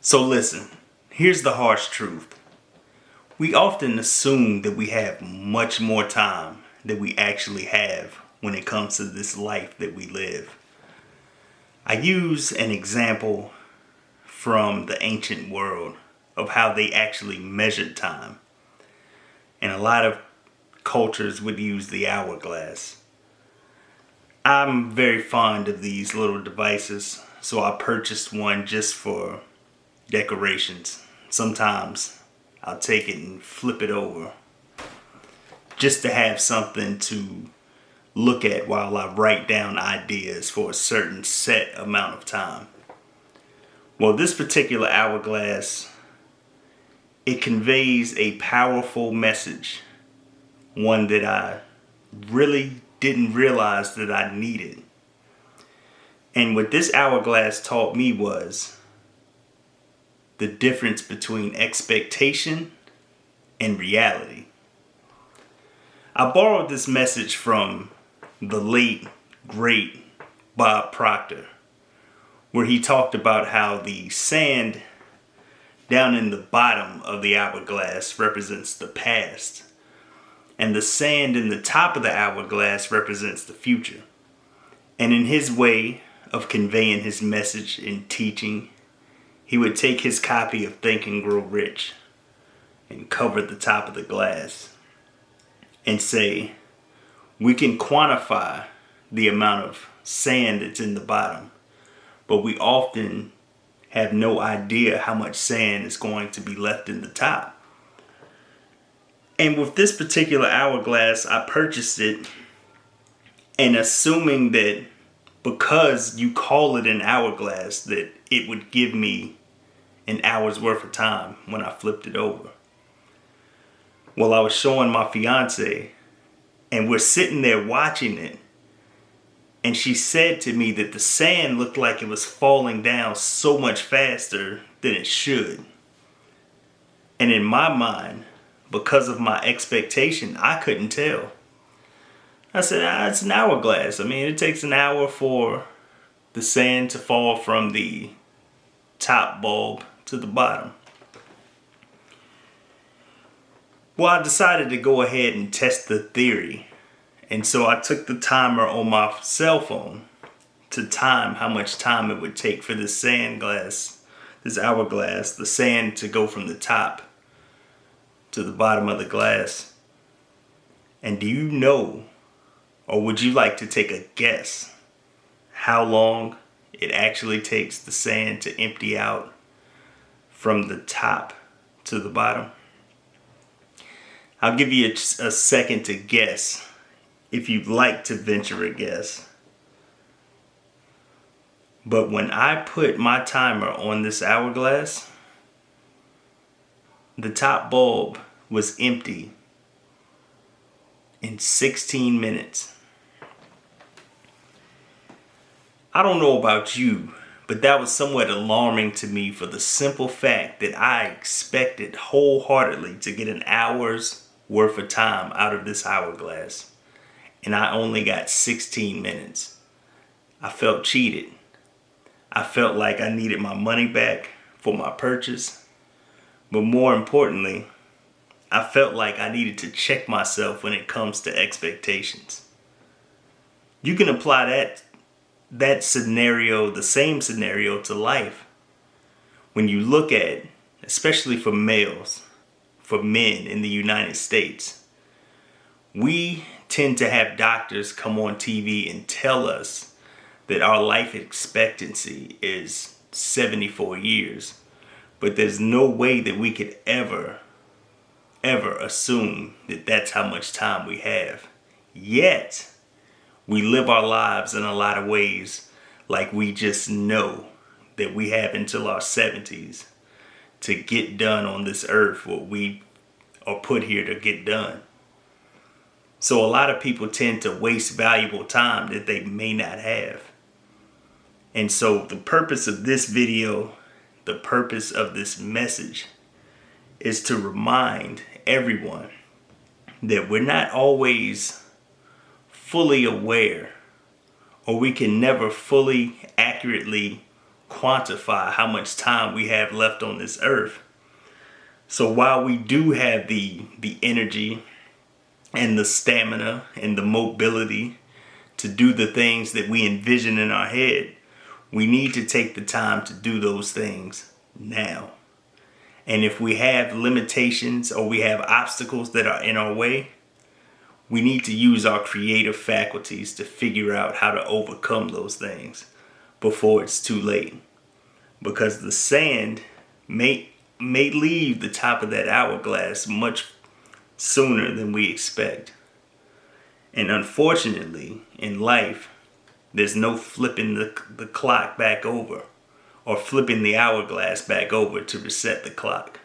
So listen, here's the harsh truth. We often assume that we have much more time than we actually have when it comes to this life that we live. I use an example from the ancient world of how they actually measured time. And a lot of cultures would use the hourglass. I'm very fond of these little devices, so I purchased one just for decorations. Sometimes I'll take it and flip it over just to have something to look at while I write down ideas for a certain set amount of time. Well, this particular hourglass, it conveys a powerful message, one that I really didn't realize that I needed. And what this hourglass taught me was the difference between expectation and reality. I borrowed this message from the late, great Bob Proctor, where he talked about how the sand down in the bottom of the hourglass represents the past, and the sand in the top of the hourglass represents the future. And in his way of conveying his message in teaching, he would take his copy of Think and Grow Rich and cover the top of the glass and say, we can quantify the amount of sand that's in the bottom, but we often have no idea how much sand is going to be left in the top. And with this particular hourglass, I purchased it and assuming that because you call it an hourglass, that it would give me an hour's worth of time when I flipped it over. Well, I was showing my fiance, and we're sitting there watching it, and she said to me that the sand looked like it was falling down so much faster than it should. And in my mind, because of my expectation, I couldn't tell. I said, it's an hourglass. I mean, it takes an hour for the sand to fall from the top bulb to the bottom. Well, I decided to go ahead and test the theory. And so I took the timer on my cell phone to time how much time it would take for this hourglass, the sand to go from the top to the bottom of the glass. And do you know, or would you like to take a guess, how long it actually takes the sand to empty out from the top to the bottom? I'll give you a second to guess if you'd like to venture a guess. But when I put my timer on this hourglass, the top bulb was empty in 16 minutes. I don't know about you, but that was somewhat alarming to me for the simple fact that I expected wholeheartedly to get an hour's worth of time out of this hourglass, and I only got 16 minutes. I felt cheated. I felt like I needed my money back for my purchase, but more importantly, I felt like I needed to check myself when it comes to expectations. You can apply that scenario, the same scenario, to life. When you look at, especially for males, for men in the United States, we tend to have doctors come on TV and tell us that our life expectancy is 74 years. But there's no way that we could ever assume that that's how much time we have. Yet, we live our lives in a lot of ways like we just know that we have until our 70s to get done on this earth what we are put here to get done. So a lot of people tend to waste valuable time that they may not have. And so the purpose of this video, the purpose of this message, is to remind everyone that we're not always fully aware, or we can never fully accurately quantify how much time we have left on this earth. So while we do have the energy and the stamina and the mobility to do the things that we envision in our head, we need to take the time to do those things now. And if we have limitations or we have obstacles that are in our way, we need to use our creative faculties to figure out how to overcome those things before it's too late. Because the sand may leave the top of that hourglass much sooner than we expect. And unfortunately, in life, there's no flipping the clock back over or flipping the hourglass back over to reset the clock.